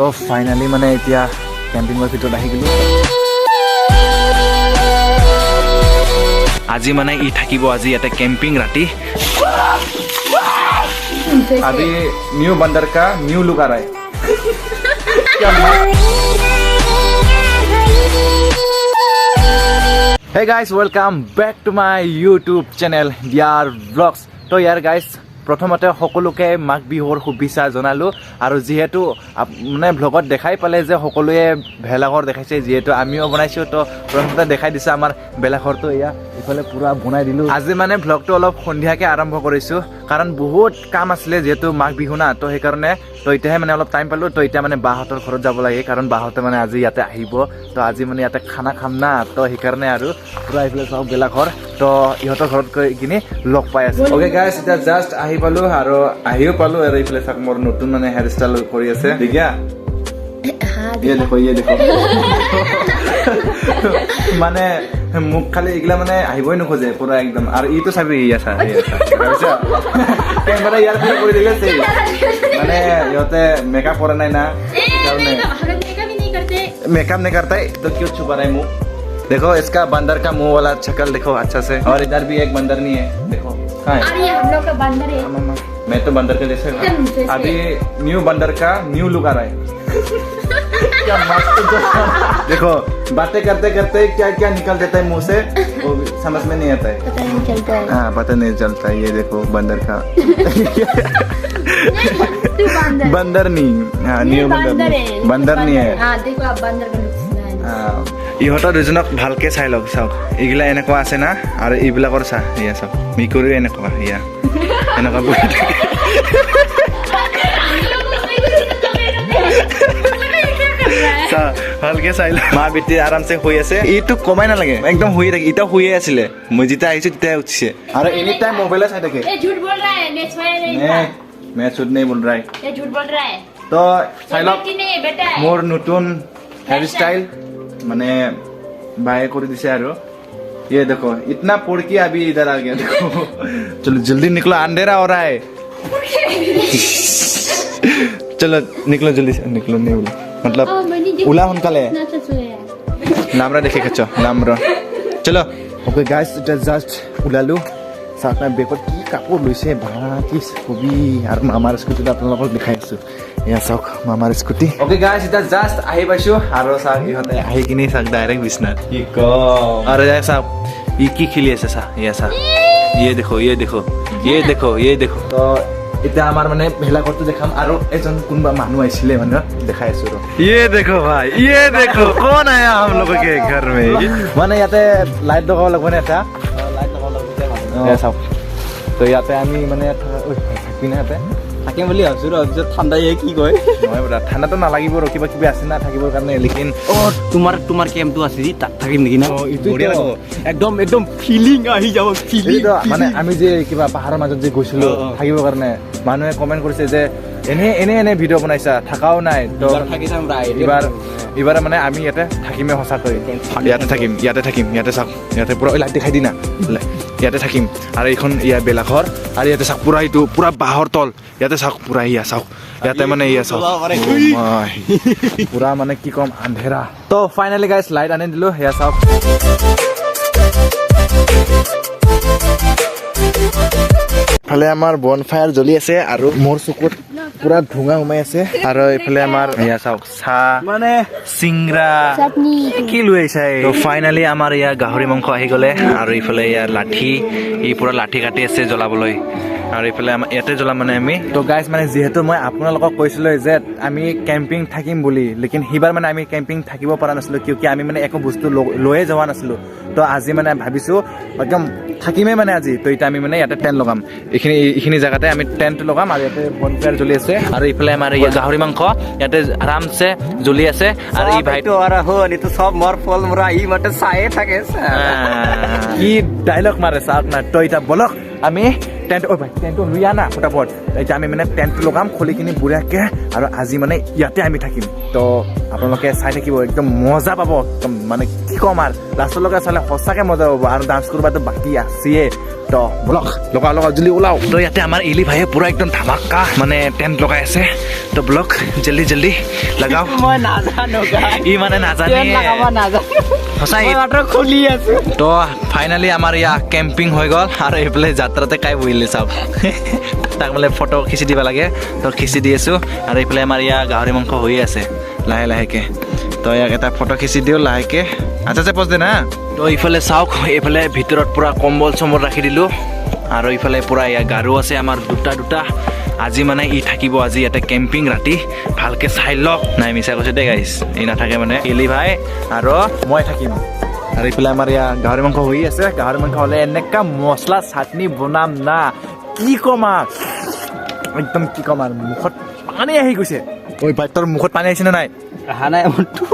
তো ফাইনালি মানে এতিয়া কেম্পিঙৰ ভিতৰত আহি গ'লো। আজি মানে ই থাকিব আজি ইয়াতে কেম্পিং ৰাতি। अभी न्यू बंदर का न्यू लुक आ रहा है। Hey guys, welcome back to my YouTube channel DR Vlogs. तो यार guys, प्रथमते সকলোকে মাঘ বিহুৰ শুভেচ্ছা জনালো আৰু যেহেতু মানে ব্লগত দেখাই পালে যে সকলোৱে ভেলাঘৰ দেখাইছে যেহেতু আমিও বনাইছো তো প্ৰথমতে দেখাই দিছে আমাৰ ভেলাঘৰটো এয়া ইফালে পুৰা বনাই দিলো। আজি মানে ব্লগটো অলপ সন্ধিয়াকে আৰম্ভ কৰিছো কাৰণ বহুত কাম আছিলে যেহেতু মাঘ বিহু না তো সেইকাৰণে তো এতিয়াহে মানে অলপ টাইম পালো তো এতিয়া মানে বাহঁতৰ ঘৰত যাব লাগে কাৰণ বাহঁতে মানে আজি ইয়াতে আহিব তো আজি মানে ইয়াতে খানা খাম না তো সেইকাৰণে আৰু পুৰা এইফালে চাওক ভেলাঘৰ তো ইহঁতৰ ঘৰত গৈ কিনে লগ পাই আছে। ওকে গাইছ এতিয়া জাষ্ট আহি পালো আৰু আহিও পালো আৰু এইফালে চাওক মোৰ নতুন মানে হেয়াৰ ষ্টাইল কৰি আছে দেখিয়া ये देखो মানে মুখ খালি এগুলা মানে আহিবই নোখোজে পুরা একদম আর ই তো চাবি ইয়া কেমেরা ইয়ার ফিরে করে দিলে মানে ইহতে মেকআপ করে নাই না मेकअप नहीं करता है तो क्यों छुपा रहा है मुंह। देखो इसका बंदर का मुंह वाला शक्ल देखो अच्छा से और इधर भी एक बंदर नहीं है देखो कहाँ है हम लोग का बंदर है। मैं तो बंदर के जैसे अभी न्यू बंदर का न्यू लुक आ रहा है। क्या मस्त देखो बातें करते करते क्या क्या निकल जाता है मुंह से वो समझ में नहीं आता है। पता नहीं चलता है। हाँ पता नहीं चलता है। ये देखो बंदर का बंदर नहीं हाँ न्यू बंदर नहीं है। हाँ देखो आप बंदर का ইহঁতৰ দুজনক ভালকে চাই লওক চাওক এইগিলা এনেকুৱা আছে না আৰু এইবিলাকৰ চা এয়া চাওক মিকুৰীও এনেকুৱা এয়া এনেকুৱা বহি থাকে ভালকে চাই লওক মা বেটি আৰামছে শুই আছে এইটো কমাই নালাগে একদম শুই থাকে এতিয়া শুয়ে আছিলে মই যেতিয়া আহিছো তেতিয়া উঠিছে আৰু এনি টাইম মোবাইলে চাই থাকে। ये झूठ बोल रहा है मैं सोया नहीं था। मैं झूठ नहीं बोल रहा है ये झूठ बोल रहा है। তো চাই লওক बेटी नहीं बेटा है। মোৰ নতুন हेयर स्टाइल মানে बाय कर दिसे आरो ये देखो इतना पोड़ के अभी इधर आ गया देखो चलो जल्दी निकलो अंधेरा हो रहा है चलो निकलो जल्दी से निकलो नहीं बोलो मतलब उला हुनकाले नामरा देखे खचो नामरा चलो ओके गाइस जस्ट उलालु साथना बेकत की कापोर लइसे भा की छबि आरो मामार स्कुटी आपनलोक देखाइ आछु या सक मामार स्कुटी। ओके गाइस इटा जस्ट आहि पाइछु आरो सा इहते आहि किनि सा डाइरेक्ट बिसना की क अरे या सा ई की खिली আছে सा या सा ये देखो ये देखो ये देखो ये देखो तो इटा हमार माने भेला करतो देखाम आरो एजन कुनबा मानु आइसिले माने देखाइ आछु रो ये देखो भाई ये देखो कौन आया हम लोग के घर में माने याते लाइट लगाव लगबने এটা लाइट लगाव लगबने চাওক তো ইয়াতে আমি মানে থাকিনে ইয়াতে থাকিম বুলি ভাবিছো ৰ ঠাণ্ডাই কি কয় নহয় বৰা ঠাণ্ডাটো নালাগিব ৰ কিবা কিবি আছে না থাকিবৰ কাৰণে লেকিন ও তোমাৰ কেম্পটো আছে যি তাত থাকিম নেকি না বঢ়িয়া লাগিব একদম একদম ফিলিং আহি যাব ফিলিং মানে আমি যে কিবা পাহাৰৰ মাজত যে গৈছিলো থাকিবৰ কাৰণে মানুহে কমেন্ট কৰিছে যে এনে ভিডিঅ' বনাইছা থাকাও নাই তো থাকি যাম ৰাই এবাৰ মানে আমি ইয়াতে থাকিমে সঁচাকৈ ইয়াতে থাকিম ইয়াতে চাওক ইয়াতে পুৰা লাইট দেখাই দি না ইয়াতে থাকিম আৰু এইখন ইয়া বেলাঘৰ আৰু ইয়াতে চাওক পুৰা এইটো পুৰা বাঁহৰ তল ইয়াতে চাওক পুৰা ইয়া চাওক ইয়াতে মানে ইয়া চাওক পুৰা মানে কি কম আন্ধেৰা তো ফাইনেলি গাইছ লাইট আনি দিলো ইয়া চাওক ফালে আমাৰ বনফায়াৰ জ্বলি আছে আৰু মোৰ চকুত পুৰা ধুঙা সোমাই আছে আৰু এইফালে আমাৰ ইয়া চাওক চাহ মানে চিংৰা কি লৈ আহিছে তো ফাইনেলি আমাৰ ইয়া গাহৰি মাংস আহি গ'লে আৰু এইফালে ইয়াৰ লাঠি ই পুৰা লাঠি কাটি আছে জ্বলাবলৈ আৰু এইফালে আমাৰ ইয়াতে জ্বলাম মানে আমি তো গাইজ মানে যিহেতু মই আপোনালোকক কৈছিলোঁ যে আমি কেম্পিং থাকিম বুলি লেকিন সিবাৰ মানে আমি কেম্পিং থাকিব পৰা নাছিলোঁ কিয় আমি মানে একো বস্তু লৈয়ে যোৱা নাছিলোঁ তো আজি মানে ভাবিছোঁ একদম থাকিমেই মানে আজি তো এতিয়া আমি মানে ইয়াতে টেণ্ট লগাম এইখিনি জেগাতে আমি টেণ্ট লগাম আৰু ইয়াতে বনফায়াৰ জ্বলি আছে আৰু এইফালে আমাৰ গাহৰি মাংস ইয়াতে আৰামছে জ্বলি আছে আৰু এই ভাইটো আৰু হ'ল এইটো চব মোৰ ফল মৰা ই মাতে চায়ে থাকে কি ডাইলগ মাৰে চাওক না তো এতিয়া বলক আমি টেণ্ট ভাই টেণ্টটো লৈ আনা ফটাফট এতিয়া আমি মানে টেণ্টটো লগাম খুলি কিনি বঢ়িয়াকৈ আৰু আজি মানে ইয়াতে আমি থাকিম তো আপোনালোকে চাই থাকিব একদম মজা পাব একদম মানে কি ক'ম আৰু লাষ্টলৈকে চালে সঁচাকৈ মজা পাব আৰু ডান্স কৰিবাতো বাকী আছেই তো ব্লক লগাও জলদি ওলাও তো ইয়াতে আমাৰ ইলি ভাইয়ে পুৰা একদম ধামাকা মানে টেণ্ট লগাই আছে তো ব্লক জলদি লগাও মই নাজানো ই মানে নাজানে সঁচাই মাত্ৰ খুলি আছো তো ফাইনেলি আমাৰ ইয়া কেম্পিং হৈ গ'ল আৰু এইফালে যাত্ৰাতে কাই বহিলে চাওক তাক বোলে ফটো খিচি দিব লাগে তো খিচি দি আছোঁ আৰু এইফালে আমাৰ ইয়া গাহৰি মাংস হৈ আছে লাহেকৈ তো ইয়াক এটা ফটো খিচি দিওঁ লাহেকৈ আচ্ছা পচ দে না তো ইফালে চাওক এইফালে ভিতৰত পূৰা কম্বল চম্বল ৰাখি দিলোঁ আৰু ইফালে পূৰা ইয়া গাৰু আছে আমাৰ দুটা আজি মানে ই থাকিব আজি ইয়াতে কেম্পিং ৰাতি ভালকৈ চাই লওক নাই মিছা কৈছে দেই গাইছ ই নাথাকে মানে ইলি ভাই আৰু মই থাকিম আৰু এইফালে আমাৰ ইয়া গাহৰি মাংস হৈ আছে গাহৰি মাংস হ'লে এনেকুৱা মছলা চাটনি বনাম না কি ক'ম একদম কি ক'ম আৰু মুখত পানী আহি গৈছে ঐ ভাই তোৰ মুখত পানী আহিছে নে নাই অহা নাই মনটো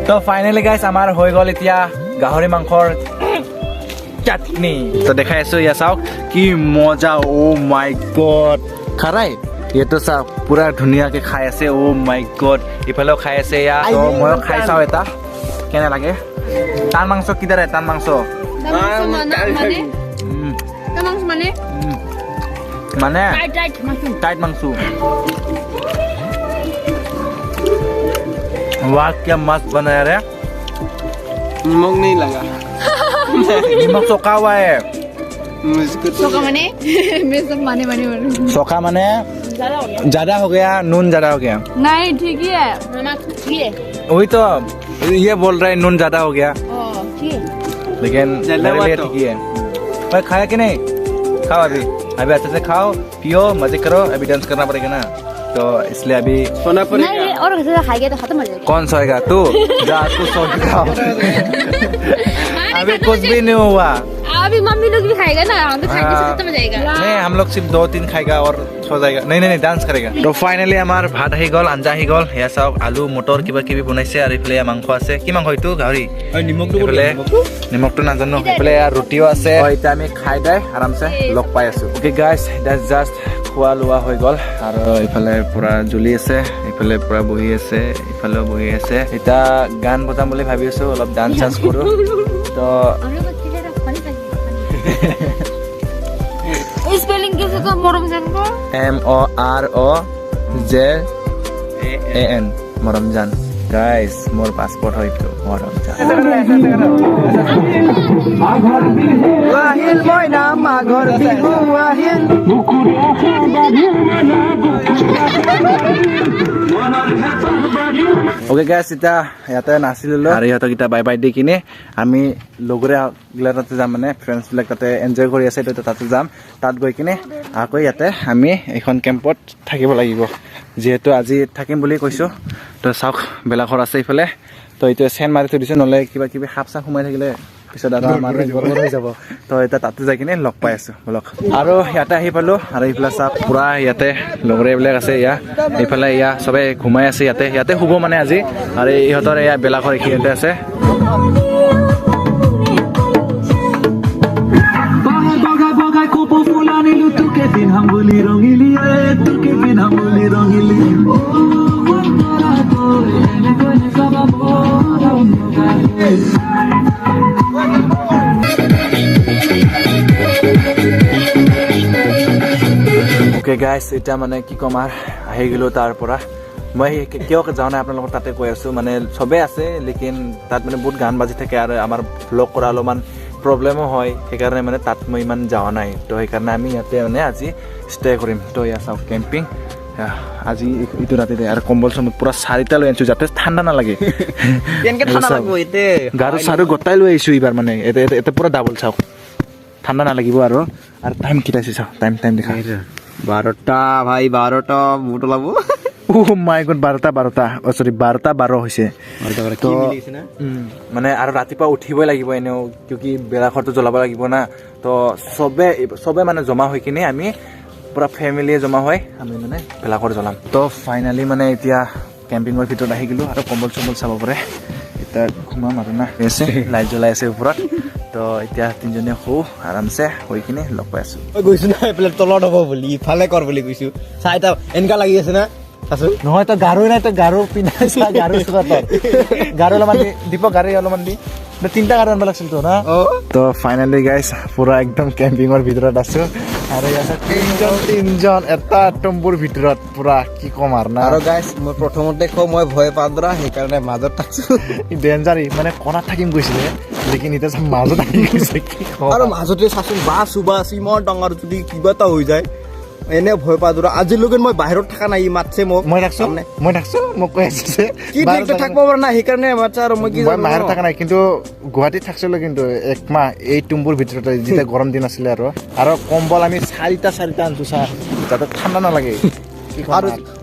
তো ফাইনেলি গাইছ আমাৰ হৈ গ'ল এতিয়া গাহৰি মাংসৰ চাটনি তো দেখাই আছো ইয়া চাওক কি মজা অ' মাই গড খাৰাই এইটো চাওক পুৰা ধুনীয়াকৈ খাই আছে অ' মাই গড ইফালেও খাই আছে ইয়া তো ময়ো খাই চাওঁ এটা কেনে লাগে টান মাংস কিদাৰে টান মাংস মানে টাইট মাংস वाह क्या मस्त बनाया रे नमक नहीं लगा नमक सोखा हुआ है मुझको सोका माने मैं सब माने सोखा माने ज्यादा हो गया नून ज्यादा हो गया नहीं ठीक ही है नमक ठीक है वही तो ये बोल रहे हैं नून ज्यादा हो गया ठीक है लेकिन ज्यादा मेरे लिए हुआ तो। ठीक ही है भाई खाया कि नहीं खाओ अभी अच्छे से खाओ पियो मजे करो अभी डांस करना पड़ेगा ना तो इसलिए अभी सोना नहीं पड़ेगा और कैसे खाएंगे तो खत्म हो जाएगा कौन सोएगा तू जा तू सो जाओ अभी कुछ भी नहीं हुआ अभी मम्मी लोग भी खाएगा ना हम तो खाएंगे से खत्म हो जाएगा नहीं हम लोग सिर्फ 2-3 खाएगा और सो जाएगा नहीं डांस करेगा तो फाइनली আমাৰ ভাত আহি গ'ল আঞ্জা আহি গ'ল এয়া চাওক আলু মটৰ কিবা কিবি বনাইছে আৰু এইফালে মাংস আছে কি মাংস এইটো গাহৰি এইফালে নিমখটো নাজানো এইফালে ৰুটিও আছে এতিয়া আমি খাই দাই আৰামছে লগ পাই আছো অ'কে গাইছ দ্যাটছ জাষ্ট খোৱা লোৱা হৈ গ'ল আৰু এইফালে পুৰা জ্বলি আছে এইফালে পুৰা বহি আছে এইফালেও বহি আছে এতিয়া গান বজাম বুলি ভাবি আছো অলপ ডান্স চান্স কৰো তো स्पेलिंग कैसे तो मोरमजान को MOROJAN মৰমজান গাইস মোৰ পাসপোৰ্ট হয়তো মৰমজান আহিল মইনা মাঘৰ বিহু আহিল ওকে গাইস এটা ইয়াতে নাচিলো আৰু ইহঁতক এতিয়া বাই বাই দি কিনে আমি লগৰে তাতে যাম মানে ফ্ৰেণ্ডছ বিলাক তাতে এনজয় কৰি আছে তো তাতে যাম তাত গৈ কিনে আকৌ ইয়াতে আমি এখন কেম্পত থাকিব লাগিব যিহেতু আজি থাকিম বুলি কৈছোঁ তো চাওক বেলাঘৰ আছে ইফালে তো এতিয়া চেন মাৰি থৈ দিছোঁ নহ'লে কিবা কিবি সাপ চাপ সোমাই থাকিলে পিছত আৰু আমাৰ গৰম হৈ যাব তো এতিয়া তাতে যাই কিনে লগ পাই আছোঁ বলক আৰু ইয়াতে আহি পালোঁ আৰু এইফালে চাওক পূৰা ইয়াতে লগৰীয়াবিলাক আছে ইয়া এইফালে ইয়া চবে ঘুমাই আছে ইয়াতে শুব মানে আজি আৰু ইহঁতৰ এয়া বেলাঘৰ এইখিনিতে আছে ওকে গাইছ এতিয়া মানে কি ক'ম আৰু আহি গ'লোঁ তাৰ পৰা মই কিয় যাওঁ নাই আপোনালোকৰ তাতে কৈ আছোঁ মানে চবেই আছে লেকিন তাত মানে বহুত গান বাজি থাকে আৰু আমাৰ ভ্লগ কৰা অলপমান প্ৰব্লেমো হয় সেইকাৰণে মানে তাত মই ইমান যোৱা নাই তো সেইকাৰণে আমি ইয়াতে মানে আজি ষ্টে কৰিম তো ইয়াত চাওক কেম্পিং আজি ইটো ৰাতিতে আৰু কম্বল চম্বল পুৰা 4টা লৈ আনিছোঁ যাতে ঠাণ্ডা নালাগে গাৰু চাৰু গোটাই লৈ আহিছোঁ এইবাৰ মানে এতে পুৰা ডাবল চাওক ঠাণ্ডা নালাগিব আৰু টাইম কেইটাইছে চাওক টাইম দেখা 12টা ভাই 12টা মুট ওলাব মাই গড 12টা সৰি 12:12 হৈছে মানে আৰু ৰাতিপুৱা উঠিবই লাগিব এনেও কিয় বেলাঘৰটো জ্বলাব লাগিব না তো চবে মানে জমা হৈ কিনে আমি পুৰা ফেমিলিয়ে জমা হৈ আমি মানে বেলাঘৰ জ্বলাম তো ফাইনেলি মানে এতিয়া কেম্পিঙৰ ভিতৰত আহি গ'লোঁ আৰু কম্বল চম্বল চাব পাৰে এতিয়া ঘুমাম আৰু না আছে লাইট জ্বলাই আছে ওপৰত তো এতিয়া তিনিজনে শু আৰামছে হৈ কিনে লগ পাই আছোঁ মই গৈছো না এইফালে তলত হ'ব বুলি ইফালে কৰ বুলি কৈছো চাই তা এনেকা লাগি আছে না চাচোন নহয় তই গাৰো নাই তই গাৰো পিন্ধাই চা গাৰো চোৱা তই গাৰো অলপমান দি দীপক গাড়ী অলপমান দি তিনিটা গাড়ী আনিব লাগিছিল তো না তো ফাইনেলি গাইছ পুৰা একদম কেম্পিঙৰ ভিতৰত আছোঁ আৰু ইয়াতে তিনিজন এটা টম্বুৰ ভিতৰত পুৰা কি ক'ম আৰু না আৰু গাইছ মই প্ৰথমতে কওঁ মই ভয় পাদৰা সেইকাৰণে মাজত থাকছো ডেঞ্জাৰী মানে কণাত থাকিম গৈছিলে লেকিন এতিয়া মাজত আহি গৈছে কি ক'ম আৰু মাজতে চাচোন বাছ উবাছ ইমান ডাঙৰ যদি কিবা এটা হৈ যায় এনে ভয় পাদৰা আজিলৈকে মই বাহিৰত থকা নাই ই মাতছে মোক মই থাকছো মোক কৈ আছে যে কি ঠিক থাকিব পৰা নাই সেইকাৰণে মাতছে আৰু মই কি মই বাহিৰত থকা নাই কিন্তু গুৱাহাটীত থাকছিলো কিন্তু একমাহ এই টুম্বুৰ ভিতৰতে যেতিয়া গৰম দিন আছিলে আৰু কম্বল আমি চাৰিটা আনিছো চা যাতে ঠাণ্ডা নালাগে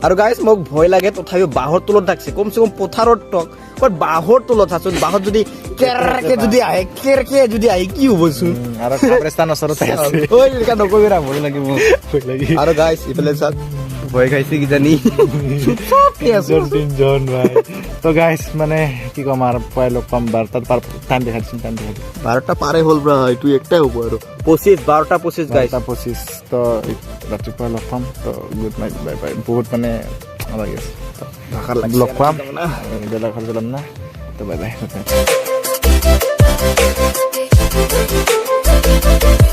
আৰু গাইছ মোক ভয় লাগে তথাপিও বাঁহৰ তলত থাকছে কমচে কম পথাৰত টক ক'ত বাঁহৰ তলত আছোন বাঁহত যদি কেৰকে যদি আহে কি হ'বচোন আৰু কাব্ৰেস্তান ওচৰতে আছে ঐ এনেকা নকবি না ভয় লাগে মোক আৰু গাইছ ইফালে চাওক ভয় খাইছে কিজানি তিনিজন ভাই তো গাইছ মানে কি ক'ম আৰু পুৱাই লগ পাম 12টাত টাইম দেখাই দিছোঁ 12টা পাৰে হ'ল ব্ৰা এইটো একটাই হ'ব আৰু 12:25 গাইছ 12:25 তো ৰাতিপুৱা লগ পাম তো গুড নাইট বাই বাই বহুত মানে লাগি আছে ভাষাৰ লগ পাম বেলেগ ঘৰ যাম না তো বাই বাই